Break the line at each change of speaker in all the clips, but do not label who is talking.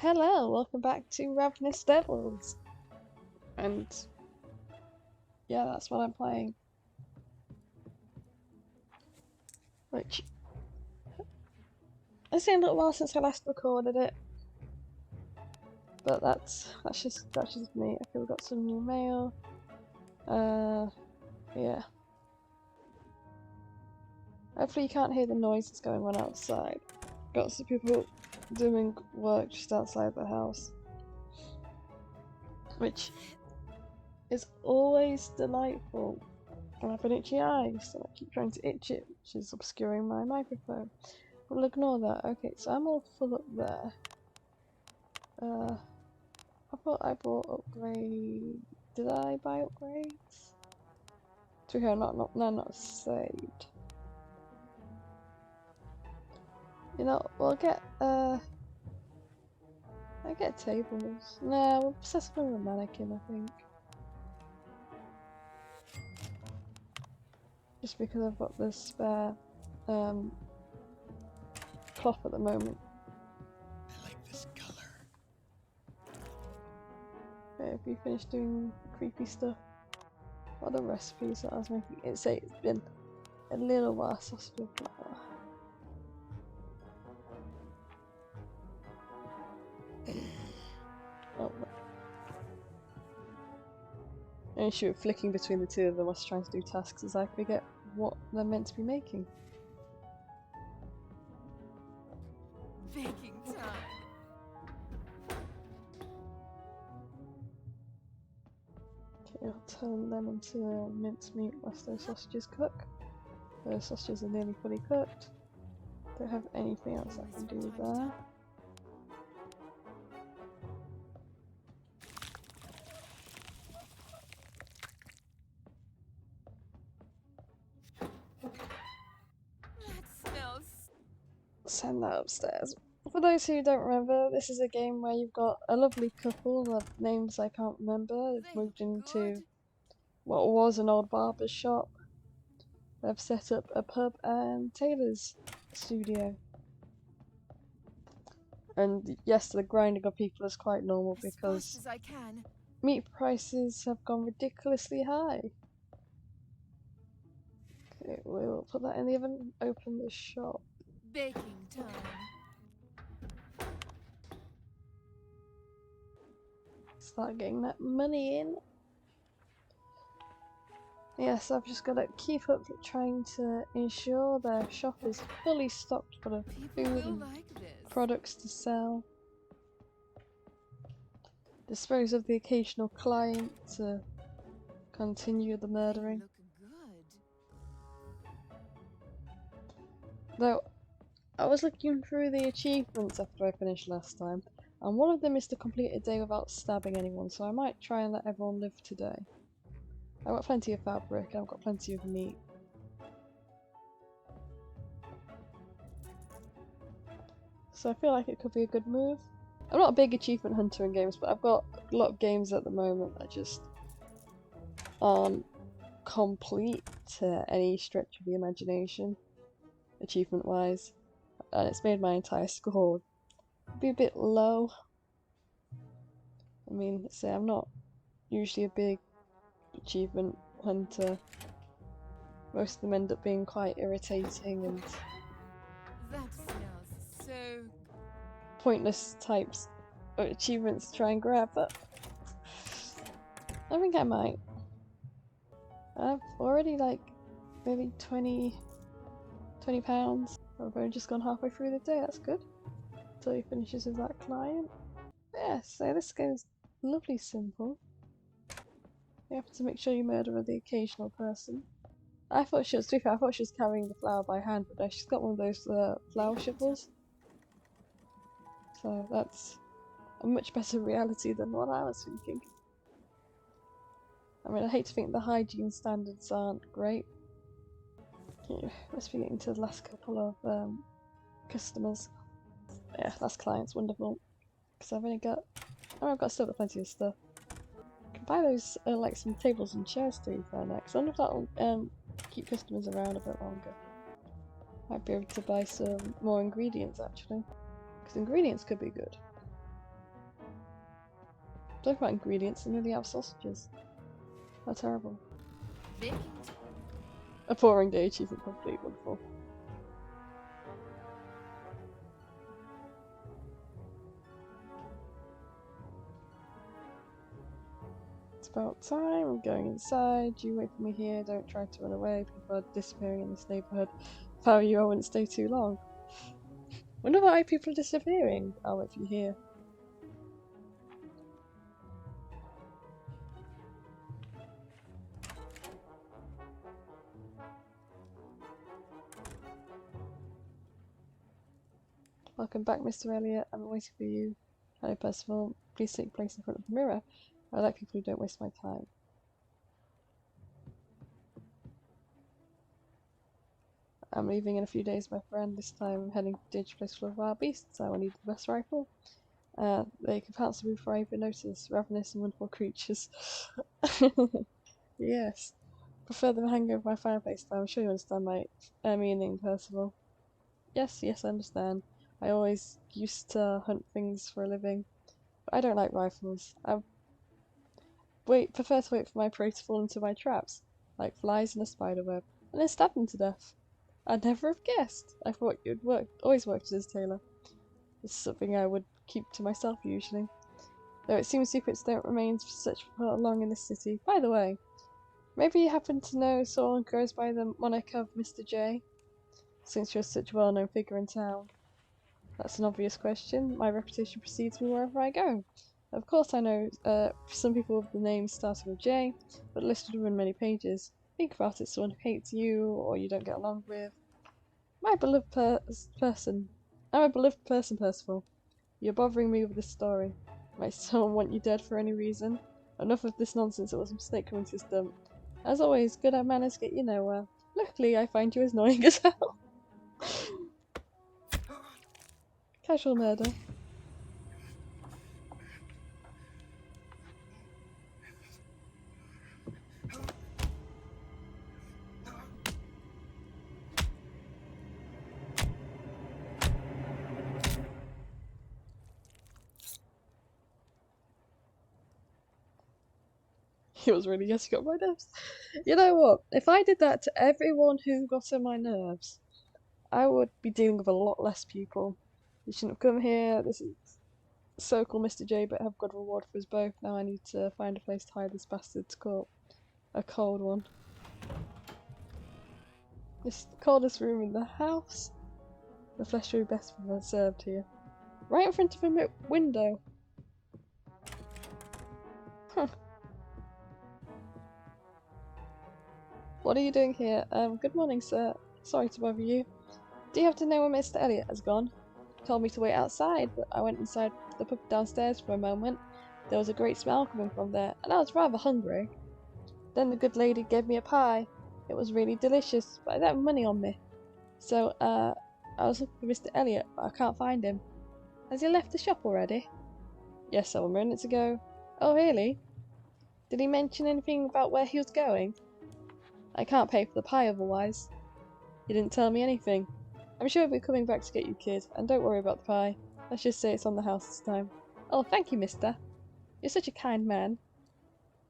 Hello, welcome back to Ravenous Devils. And yeah, that's what I'm playing. Which it's been a little while since I last recorded it. But that's just me. Okay, we've got some new mail. Yeah. Hopefully you can't hear the noises going on outside. Got some people doing work just outside the house. Which is always delightful. I have an itchy eye, so I keep trying to itch it, which is obscuring my microphone. We'll ignore that. Okay, so I'm all full up there. I thought I bought upgrade. Did I buy upgrades? To be fair, not saved. You know, we'll get I get tables. Nah, we'll possess them with a mannequin, I think. Just because I've got the spare cloth at the moment.
I like this color.
Okay, have you finished doing creepy stuff? What are the recipes that I was making? It's been a little while since I've done that. Oh, the issue with flicking between the two of them whilst trying to do tasks is I forget what they're meant to be making.
Baking time.
Okay, I'll turn them into mincemeat whilst those sausages cook. Those sausages are nearly fully cooked. Don't have anything else I can do there.
That smells.
Send that upstairs. For those who don't remember, this is a game where you've got a lovely couple of names I can't remember. They've moved into what was an old barber's shop. They've set up a pub and tailor's studio. And yes, the grinding of people is quite normal
As
because
fast as I can.
meat prices have gone ridiculously high. Okay, we'll put that in the oven, open the shop.
Baking time.
Start getting that money in. Yes, I've just got to keep up trying to ensure their shop is fully stocked full of
People
food
will
and
like this.
products to sell. Dispose of the occasional client to continue the murdering.
They look good.
Though, I was looking through the achievements after I finished last time, and one of them is to complete a day without stabbing anyone, so I might try and let everyone live today. I've got plenty of fabric, I've got plenty of meat. So I feel like it could be a good move. I'm not a big achievement hunter in games, but I've got a lot of games at the moment that just aren't complete to any stretch of the imagination, achievement wise. And it's made my entire score be a bit low. I mean, say I'm not usually a big achievement hunter. Most of them end up being quite irritating and
That smells so.
pointless types of achievements to try and grab, but I think I might. I've already like maybe 20 pounds. I've only just gone halfway through the day, that's good. Until he finishes with that client. Yeah, so this game's lovely simple. You have to make sure you murder the occasional person. I thought she was, to be fair, I thought she was carrying the flour by hand, but no, she's got one of those flour shovels. So that's a much better reality than what I was thinking. I mean, I hate to think the hygiene standards aren't great. Yeah, must be getting to the last couple of customers. Yeah, last client's wonderful. Because I've only got... Oh, I've got still got plenty of stuff. I can buy those, like some tables and chairs to be fair next. I wonder if that'll keep customers around a bit longer. Might be able to buy some more ingredients actually. Because ingredients could be good. Talk about ingredients and nearly out of sausages. How terrible.
Baking
A pouring day achievement complete, wonderful. It's about time, I'm going inside. You wait for me here, don't try to run away. People are disappearing in this neighbourhood. If I were you, I wouldn't stay too long. Wonder why people are disappearing. I'll wait for you here. Welcome back, Mr. Elliot. I'm waiting for you. Hello, Percival. Please take place in front of the mirror. I like people who don't waste my time. I'm leaving in a few days, my friend. This time I'm heading to a dangerous place full of wild beasts. I will need the best rifle. They can pounce the roof before I even notice. Ravenous and wonderful creatures. Yes. Prefer them hanging over my fireplace, though. I'm sure you understand my meaning, Percival. Yes, I understand. I always used to hunt things for a living. But I don't like rifles. I prefer to wait for my prey to fall into my traps, like flies in a spider web, and then stab them to death. I'd never have guessed. I thought you'd always worked as a tailor. It's something I would keep to myself usually. Though it seems secrets don't remain for such long in this city. By the way, maybe you happen to know someone who goes by the moniker of Mr. J, since you're such a well-known figure in town. That's an obvious question. My reputation precedes me wherever I go. Of course I know some people with the names starting with J, but listed within many pages. Think about it, someone who hates you, or you don't get along with. My beloved person. I'm a beloved person, Percival. You're bothering me with this story. Might someone want you dead for any reason? Enough of this nonsense, it was a mistake coming to this dump. As always, good at manners get you nowhere. Luckily, I find you as annoying as hell. Casual murder. He was really getting on my nerves. You know what? If I did that to everyone who got on my nerves, I would be dealing with a lot less people. You shouldn't have come here. This is so cool, Mr. J, but have good reward for us both. Now I need to find a place to hide this bastard to court. A cold one. This coldest room in the house. The flesh will be best served here. Right in front of a window. Huh. What are you doing here? Good morning, sir. Sorry to bother you. Do you have to know where Mr. Elliot has gone? He told me to wait outside, but I went inside the pub downstairs for a moment. There was a great smell coming from there, and I was rather hungry. Then the good lady gave me a pie. It was really delicious, but I don't have money on me. So, I was looking for Mr. Elliot, but I can't find him. Has he left the shop already? Yes, several minutes ago. Oh, really? Did he mention anything about where he was going? I can't pay for the pie otherwise. He didn't tell me anything. I'm sure he'll be coming back to get you, kid, and don't worry about the pie. Let's just say it's on the house this time. Oh, thank you, mister. You're such a kind man.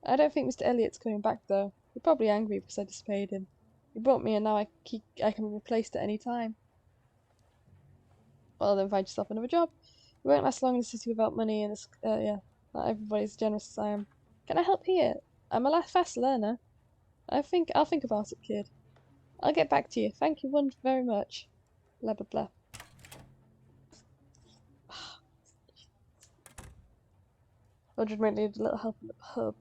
I don't think Mr. Elliot's coming back, though. You're probably angry because I disobeyed him. He brought me, and now I can be replaced at any time. Well, then find yourself another job. You won't last long in the city without money, and yeah, not everybody's as generous as I am. Can I help here? I'm a fast learner. I'll think about it, kid. I'll get back to you. Thank you very much. Blah blah blah. Audrey might need a little help in the pub.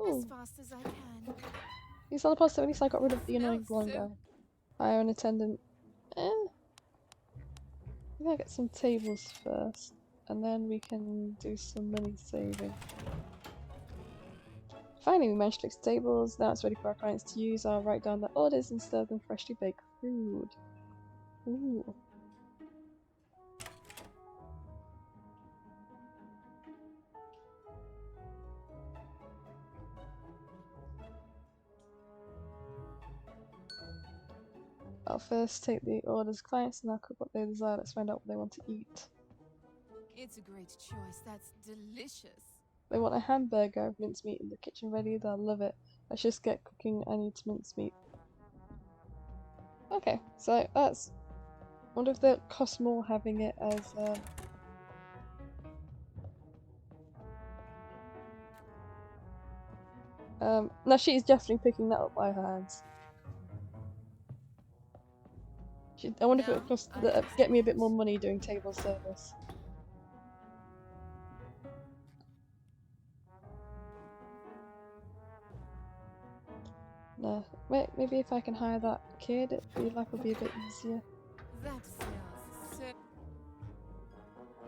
as
Ooh.
fast as I can.
He's on the positive, at least I got rid of the annoying
Smells
blonde
so
guy. Hire an attendant. Maybe I'll get some tables first, and then we can do some money saving. Finally, we managed to fix the tables. Now it's ready for our clients to use. I'll write down their orders and serve them freshly baked food. Ooh. I'll first take the orders clients and I'll cook what they desire. Let's find out what they want to eat.
It's a great choice. That's delicious.
They want a hamburger with mincemeat in the kitchen ready. They'll love it. Let's just get cooking. I need mincemeat. Okay, so that's. Wonder if that costs more having it as. No, she's definitely picking that up by her hands. I wonder if it would cost get me a bit more money doing table service. No, maybe if I can hire that kid, life will be a bit easier.
That sounds so.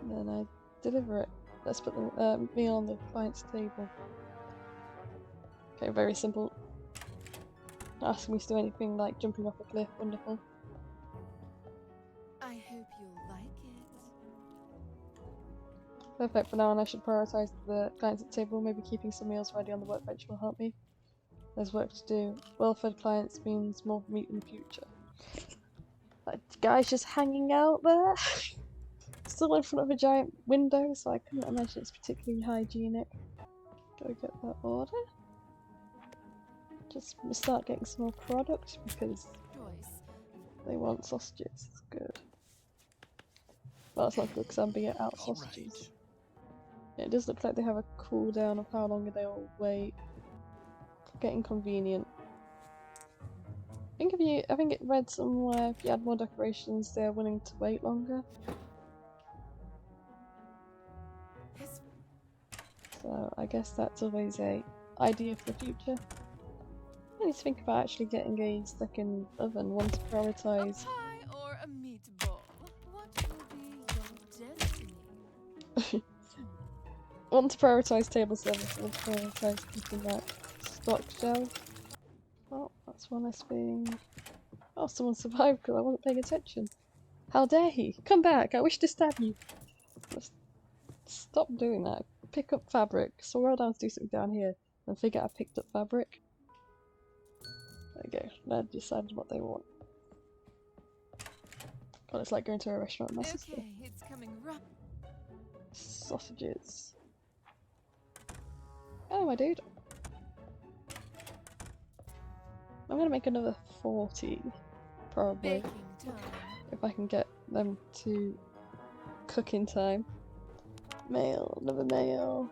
And then I deliver it. Let's put the meal on the client's table. Okay, very simple. Not asking me to do anything like jumping off a cliff. Wonderful.
I hope you'll like it.
Perfect. For now on, I should prioritise the clients at the table. Maybe keeping some meals ready on the workbench will help me. There's work to do. Well-fed clients means more meat in the future. That guy's just hanging out there. Still in front of a giant window, so I couldn't imagine it's particularly hygienic. Go get that order. Just start getting some more product because they want sausages. Good. Well, it's not good because I'm being out sausages. Yeah, it does look like they have a cooldown of how long they'll wait. Getting convenient. I think it read somewhere if you add more decorations, they're willing to wait longer. So I guess that's always a idea for the future. I need to think about actually getting a second oven, one to prioritise.
A pie or a meatball? What will be your destiny?
One to prioritise table service, one to prioritise keeping that stock shelf. Oh, that's one less thing. Oh, someone survived because I wasn't paying attention. How dare he? Come back! I wish to stab you! Just stop doing that. Pick up fabric. So roll down to do something down here and figure I picked up fabric. There we go. Now decided what they want. God, it's like going to a restaurant with my sister.
Okay, it's coming right.
Sausages. Oh, my dude. I'm gonna make another 40, probably,
Baking time.
if I can get them to cook in time. Mail, another mail.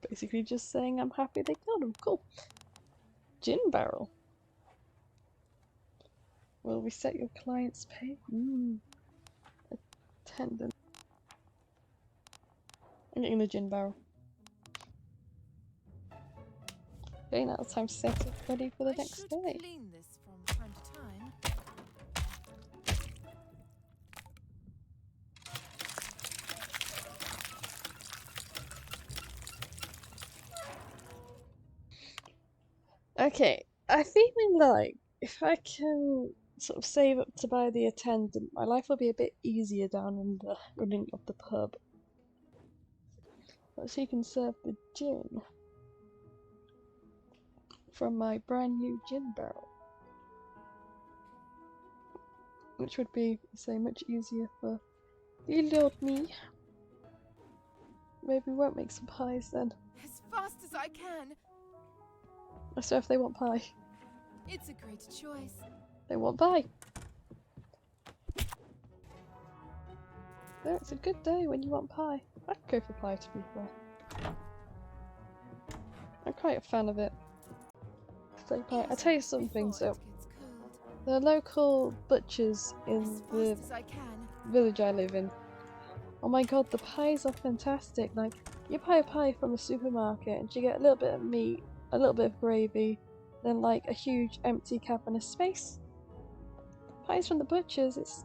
Basically just saying I'm happy they killed him. Cool. Gin barrel. Will reset your client's pay? Attendant. I'm getting the gin barrel. Okay, now it's time to set it ready for the next day.
Clean this from time to time.
Okay, I'm feeling like if I can sort of save up to buy the attendant, my life will be a bit easier down in the running of the pub. So he can serve the gin from my brand new gin barrel, which would be, say, much easier for the Lord me. Maybe we won't make some pies then.
As fast as I can.
So if they want pie,
It's a great choice.
they want pie. No, it's a good day when you want pie. I'd go for pie, to be fair. I'm quite a fan of it. Steak pie. I tell you something, so the local butchers in the village I live in. Oh my god, the pies are fantastic. Like, you buy a pie from a supermarket and you get a little bit of meat, a little bit of gravy, then like a huge empty cap and a space. Pies from the butchers, it's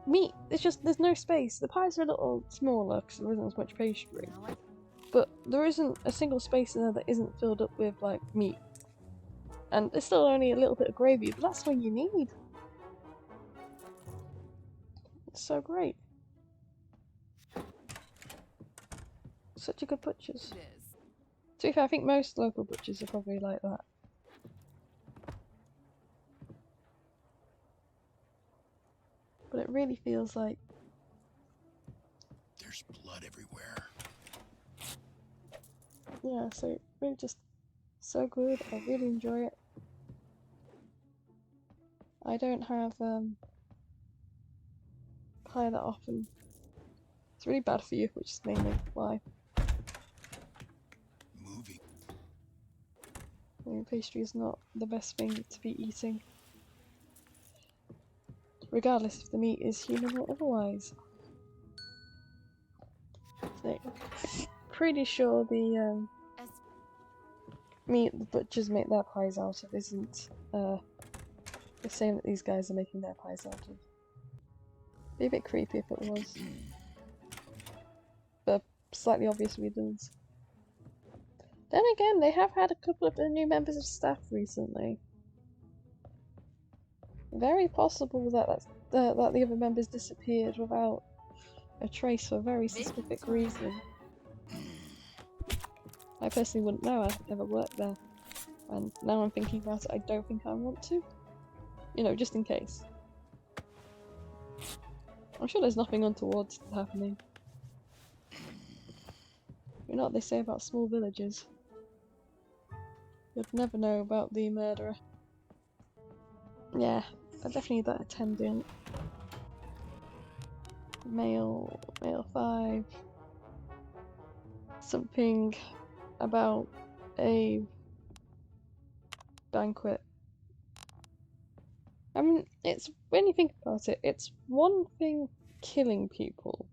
meat. It's just, there's no space. The pies are a little smaller because there isn't as much pastry. But there isn't a single space in there that isn't filled up with like meat. And there's still only a little bit of gravy, but that's what you need. It's so great. Such a good butchers. To be fair, I think most local butchers are probably like that. but it really feels like,
There's blood everywhere.
yeah, so it really just so good. I really enjoy it. I don't have pie that often. It's really bad for you, which is mainly why.
Moving.
I mean, pastry is not the best thing to be eating, regardless if the meat is human or otherwise. So, pretty sure the
As
meat the butchers make their pies out of isn't the same that these guys are making their pies out of. Be a bit creepy if it was, but slightly obvious reasons. Then again, they have had a couple of new members of staff recently. Very possible that the other members disappeared without a trace for a very specific reason. I personally wouldn't know, I've never worked there. And now I'm thinking about it, I don't think I want to. You know, just in case. I'm sure there's nothing untoward happening. You know what they say about small villages? You'd never know about the murderer. Yeah, I definitely need that attendant. Male 5. Something about a banquet. I mean, it's when you think about it, it's one thing killing people.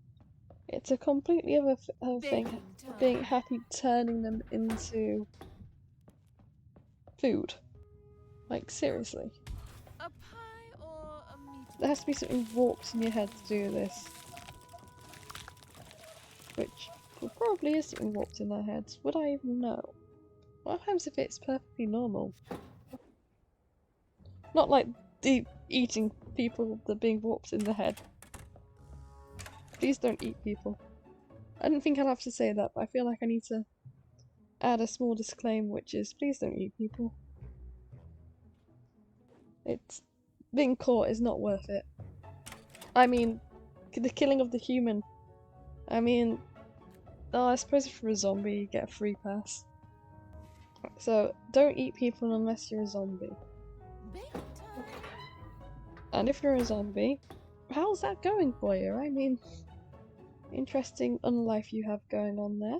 It's a completely other thing
baking time.
being happy turning them into food. Like, seriously.
A pie or a meatball?
There has to be something warped in your head to do this. Which probably is something warped in their heads. Would I even know? What happens if it's perfectly normal? Not like deep eating people that are being warped in the head. Please don't eat people. I didn't think I'd have to say that, but I feel like I need to add a small disclaimer, which is please don't eat people. It's being caught is not worth it. I mean, the killing of the human. I mean, oh, I suppose if you're a zombie, you get a free pass. So don't eat people unless you're a zombie.
Baking time.
And if you're a zombie, how's that going for you? I mean, interesting unlife you have going on there.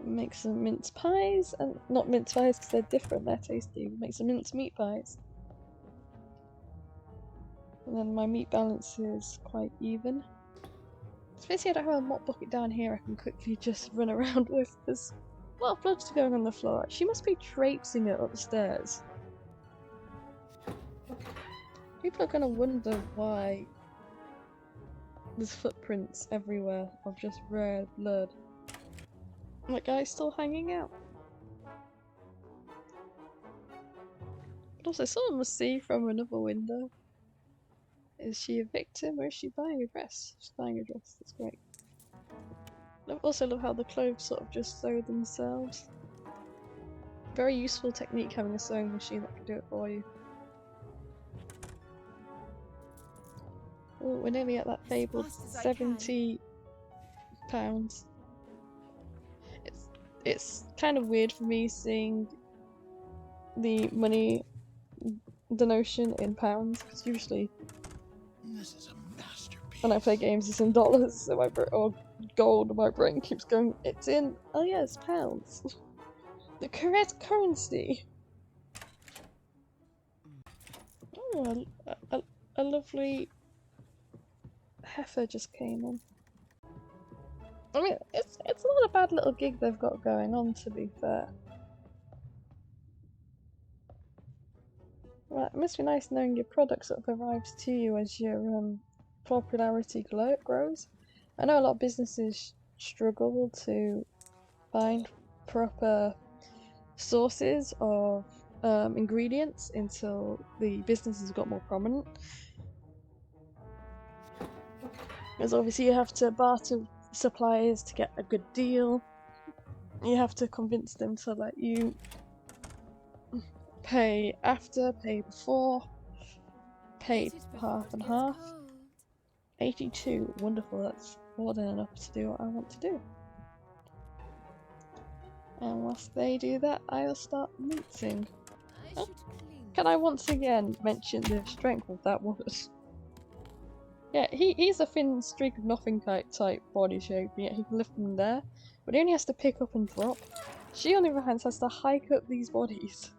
Make some mince pies, and not mince pies because they're different, they're tasty. Make some mince meat pies. And then my meat balance is quite even. Especially I don't have a mop bucket down here I can quickly just run around with. There's a lot of blood going on the floor. She must be traipsing it up the stairs. People are gonna wonder why there's footprints everywhere of just red blood. That guy's still hanging out. But also, someone must see from another window. Is she a victim or is she buying a dress? She's buying a dress, that's great. I also love how the clothes sort of just sew themselves. Very useful technique having a sewing machine that can do it for you. Oh, we're nearly at that fabled
As fast as I can.
£70. It's kind of weird for me seeing the money denotion in pounds, because usually
This is a masterpiece.
when I play games it's in dollars, so or gold, my brain keeps going, it's in, oh yeah, it's pounds. The correct currency! Oh, a lovely heifer just came in. I mean, it's not a bad little gig they've got going on, to be fair. Right, it must be nice knowing your product sort of arrives to you as your popularity grows. I know a lot of businesses struggle to find proper sources of ingredients until the businesses got more prominent. Because obviously you have to barter suppliers to get a good deal. You have to convince them to let you pay after, pay before, Okay, half and half. 82, wonderful, that's more than enough to do what I want to do. And whilst they do that, I'll start mincing. Oh, can I once again mention the strength of that woman? Yeah, he's a thin streak of nothing type body shape, yet he can lift them there, but he only has to pick up and drop. She on the other hand has to hike up these bodies.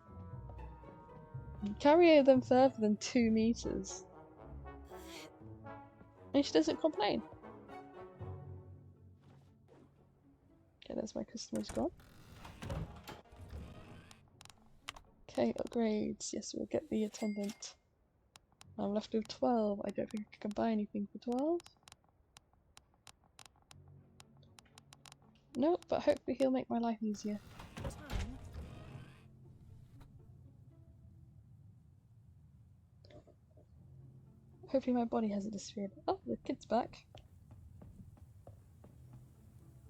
Carry them further than 2 meters. And she doesn't complain. Okay, there's my customers gone. Okay, upgrades. Yes, we'll get the attendant. I'm left with 12. I don't think I can buy anything for 12. Nope, but hopefully he'll make my life easier. Hopefully my body hasn't disappeared. Oh, the kid's back.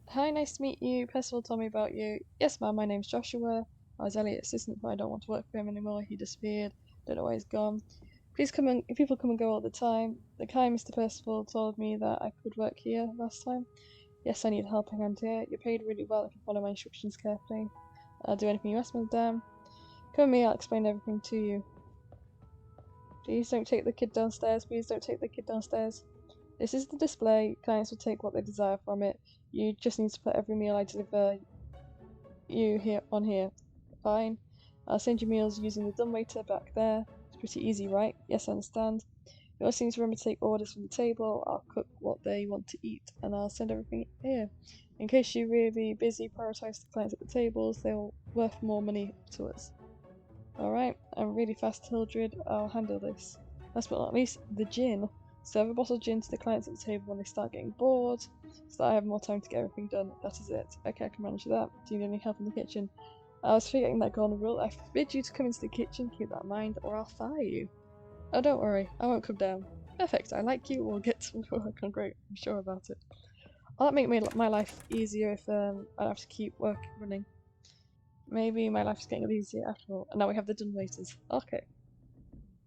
Hi, nice to meet you. Percival told me about you. Yes, ma'am, my name's Joshua. I was Elliot's assistant, but I don't want to work for him anymore. He disappeared. Don't know why he's gone. Please come and people come and go all the time. The kind Mr. Percival told me that I could work here last time. Yes, I need a helping hand here. You're paid really well if you follow my instructions carefully. I'll do anything you ask me, madam. Come with me, I'll explain everything to you. Please don't take the kid downstairs. Please don't take the kid downstairs. This is the display. Clients will take what they desire from it. You just need to put every meal I deliver you here on here. Fine. I'll send you meals using the dumbwaiter back there. It's pretty easy, right? Yes, I understand. You also need to remember to take orders from the table. I'll cook what they want to eat, and I'll send everything here. In case you're really busy, prioritize the clients at the tables. They're worth more money to us. Alright, I'm really fast, Hildred. I'll handle this. Last but not least, the gin. Serve a bottle of gin to the clients at the table when they start getting bored, so that I have more time to get everything done. That is it. Okay, I can manage that. Do you need any help in the kitchen? I was forgetting that golden rule. I forbid you to come into the kitchen. Keep that in mind, or I'll fire you. Oh, don't worry. I won't come down. Perfect. I like you. We'll get to work on great. I'm sure about it. Will that make my life easier if I don't have to keep work running? Maybe my life is getting a little easier after all. And now we have the done waiters. Okay.